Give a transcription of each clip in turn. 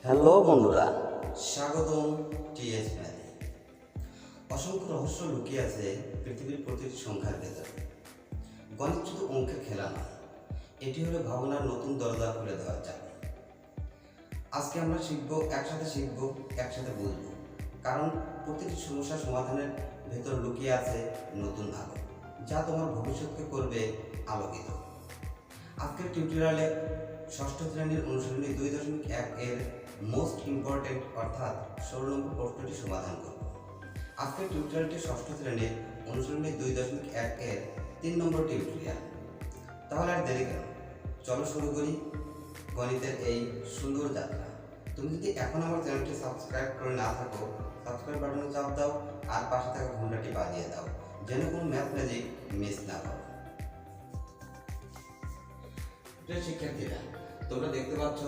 Hello বন্ধুরা, স্বাগতম T S ম্যাথে। অসংখ্য রহস্য লুকিয়ে আছে পৃথিবীর প্রতিটি সংখ্যার ভেতরে। গণিত শুধু অঙ্কের খেলা নয়, এটি হলো ভাবনার নতুন দরজা খুলে দেওয়ার চাবি। আজকে আমরা একসাথে বুঝবো, কারণ প্রতিটি সমস্যার সমাধানের ভেতর লুকিয়ে আছে নতুন আলো, যা তোমার ভবিষ্যৎকে করবে আলোকিত। আজকের টিউটোরিয়ালে ষষ্ঠ শ্রেণীর অনুশীলনী 2.1 এর মোস্ট ইম্পর্টেন্ট অর্থাৎ 16 নম্বর প্রশ্নটি সমাধান করব। আজকের টিউটোরিয়ালটি ষষ্ঠ শ্রেণীর অনুশীলনী 2.1 এর 3 নম্বর টিউটোরিয়াল। তাহলে আর দেরি কেন, চলো শুরু করি গণিতের এই সুন্দর যাত্রা। তুমি যদি এখন আমার চ্যানেলটি সাবস্ক্রাইব করে না থাকো, সাবস্ক্রাইব বাটনে চাপ দাও আর পাশে থাকা ঘন্টাটি বাজিয়ে দাও, যেন কোনো ম্যাথ ম্যাজিক মিস না করো। শিক্ষার্থীরা, তোমরা দেখতে পাচ্ছ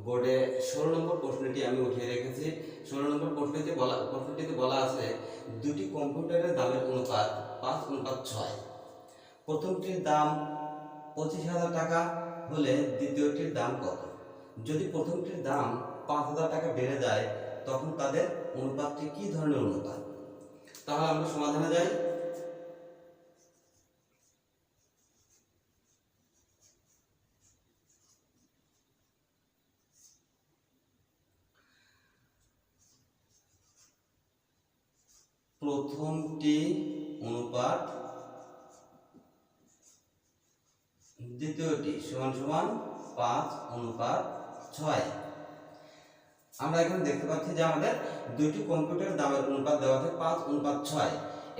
বোর্ডে 16 নম্বর প্রশ্নটি আমি উঠিয়ে রেখেছি। 16 নম্বর প্রশ্নটিতে বলা আছে দুটি কম্পিউটারের দামের অনুপাত 5:6। প্রথমটির দাম 25,000 টাকা হলে দ্বিতীয়টির দাম কত? যদি প্রথমটির দাম 5,000 টাকা বেড়ে যায়, তখন তাদের অনুপাতটি কি ধরনের অনুপাত? তাহলে আমরা সমাধানে যাই। প্রথমটি অনুপাত দ্বিতীয়টি সমান সমান 5:6। আমরা এখানে দেখতে পাচ্ছি যে আমাদের দুইটি কম্পিউটার দামের অনুপাত দেওয়া আছে 5:6।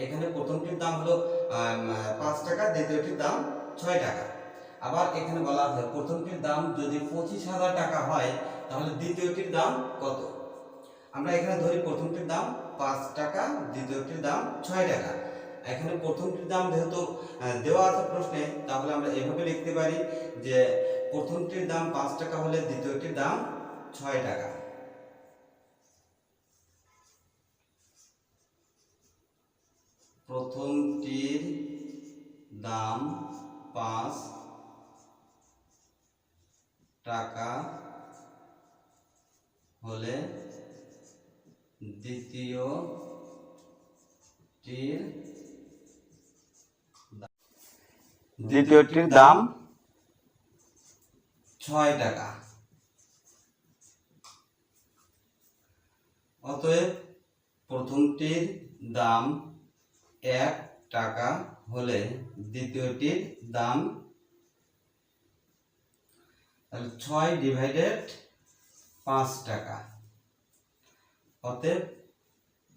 এখানে প্রথমটির দাম হলো 5 টাকা, দ্বিতীয়টির দাম 6 টাকা। আবার এখানে বলা আছে প্রথমটির দাম যদি 25,000 টাকা হয়, তাহলে দ্বিতীয়টির দাম কত? আমরা এখানে ধরি প্রথমটির দাম 5 টাকা, দ্বিতীয়টির দাম 6 টাকা। এখানে প্রথমটির দাম যেহেতু দেওয়া আছে প্রশ্নে, তাহলে আমরা এভাবে লিখতে পারি যে প্রথমটির দাম 5 টাকা হলে দ্বিতীয়টির দাম 6 টাকা। প্রথমটির দাম 5 টাকা হলে দ্বিতীয়টির দাম 6 টাকা। অতএব প্রথমটির দাম 1 টাকা হলে দ্বিতীয়টির দাম 6/5 টাকা। অতএব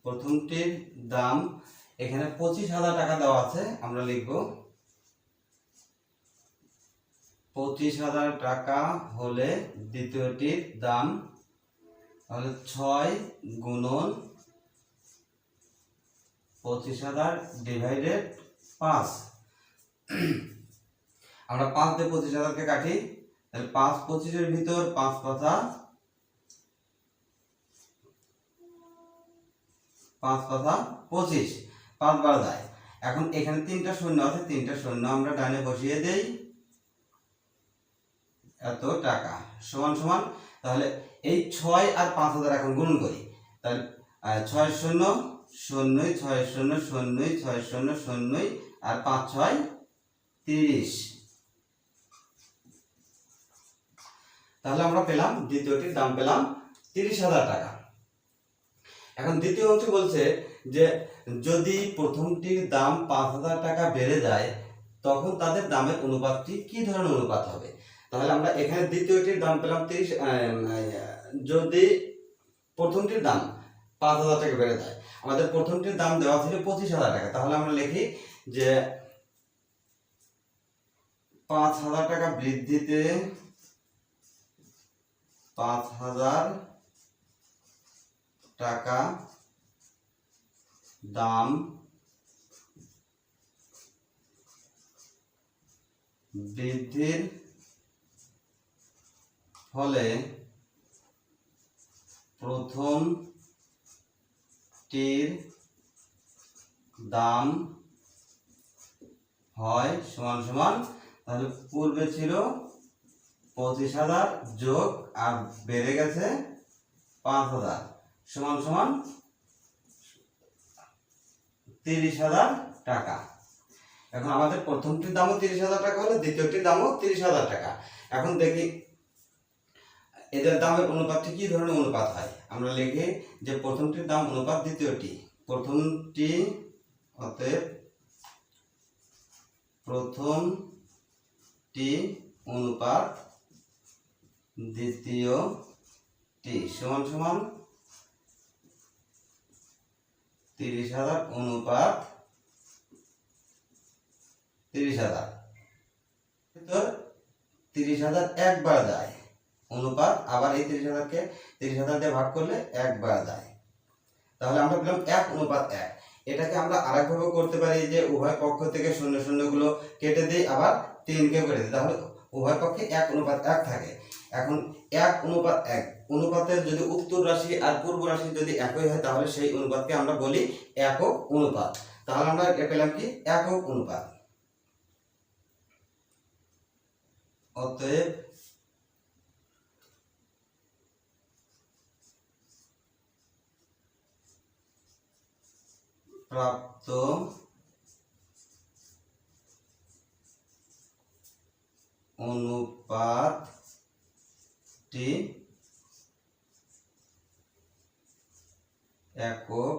প্রথমটির দাম, এখানে 25,000 টাকা দেওয়া আছে, আমরা লিখব 25,000 টাকা হলে দ্বিতীয়টির দাম, তাহলে 6 গুণন 25,000/5। আমরা 5 দিয়ে 25,000কে কাটি, তাহলে 5 25-এর ভিতর 5 পাঁচা 25, 5 বার যায়। এখন এখানে 3টা শূন্য আছে, 3টা শূন্য আমরা ডানে বসিয়ে দেই। এত টাকা সমান সমান, তাহলে এই 6 আর 5,000 এখন গুণন করি, তাহলে 6 শূন্য 0, 6 শূন্য 0, 6 শূন্য 0 আর 5 6 30। তাহলে আমরা পেলাম দ্বিতীয়টির দাম পেলাম 30,000 টাকা। এখন দ্বিতীয় অংশ বলছে যে যদি প্রথমটির দাম 5,000 টাকা বেড়ে যায়, তখন তাদের দামের অনুপাতটি কি ধরনের অনুপাত হবে? তাহলে আমরা এখানে দ্বিতীয়টির দাম পেলাম 30। যদি প্রথমটির দাম 5,000 টাকা বেড়ে যায়, আমাদের প্রথমটির দাম দেওয়া ছিল 25,000 টাকা, তাহলে আমরা লিখি যে 5,000 টাকা বৃদ্ধিতে 5,000 টাকা দাম বৃদ্ধির ফলে প্রথমটির দাম হয় সমান সমান, তাহলে পূর্বে ছিল 25,000 যোগ আর বেড়ে গেছে 5,000 সমান সমান 30,000 টাকা। এখন আমাদের প্রথমটির দামও 30,000 টাকা হলে দ্বিতীয়টির দামও 30,000 টাকা। এখন দেখি এদের দামের অনুপাতটি কি ধরনের অনুপাত হয়। আমরা লিখি যে প্রথমটির দাম অনুপাত দ্বিতীয়টি, প্রথমটি অতএব প্রথমটি অনুপাত দ্বিতীয়টি সমান সমান 30,000 অনুপাত 30,000। তো 30,000 একবার যায় অনুপাত, আবার এই 30,000-কে 30,000 দিয়ে ভাগ করলে একবার যায়। তাহলে আমরা পেলাম 1:1। এটাকে আমরা আরেকভাবে করতে পারি যে উভয় পক্ষ থেকে শূন্য শূন্যগুলো কেটে দিই, আবার 3-কে করে দিই, তাহলে উভয় পক্ষে 1:1 থাকে। এখন 1:1 অনুপাতের যদি উত্তর রাশি আর পূর্ব রাশি যদি একই হয় তাহলে সেই অনুপাতকে আমরা বলি একক অনুপাত। তাহলে আমরা পেলাম কি একক অনুপাত। অতএব প্রাপ্ত অনুপাতটি একক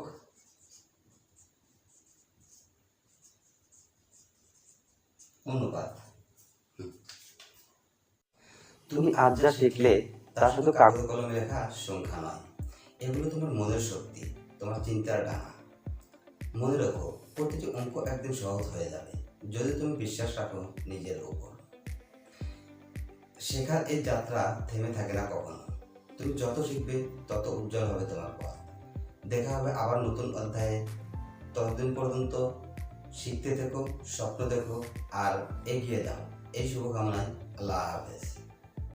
অনুপাত। তুমি আজ যা শিখলে তা শুধু কাগজ কলমে লেখা সংখ্যা নয়, এগুলো তোমার মনের শক্তি, তোমার চিন্তার ডানা। মনে রাখো, প্রতিটি অঙ্ক একদিন সহজ হয়ে যাবে যদি তুমি বিশ্বাস রাখো নিজের উপর। শেখার এই যাত্রা থেমে থাকে না কখনো। তুমি যত শিখবে তত উজ্জ্বল হবে তোমার পথ। দেখা হবে আবার নতুন অধ্যায়ে। ততদিন পর্যন্ত শিখতে থেকো, স্বপ্ন দেখো আর এগিয়ে যাও। এই শুভকামনায় আল্লাহ হাফেজ।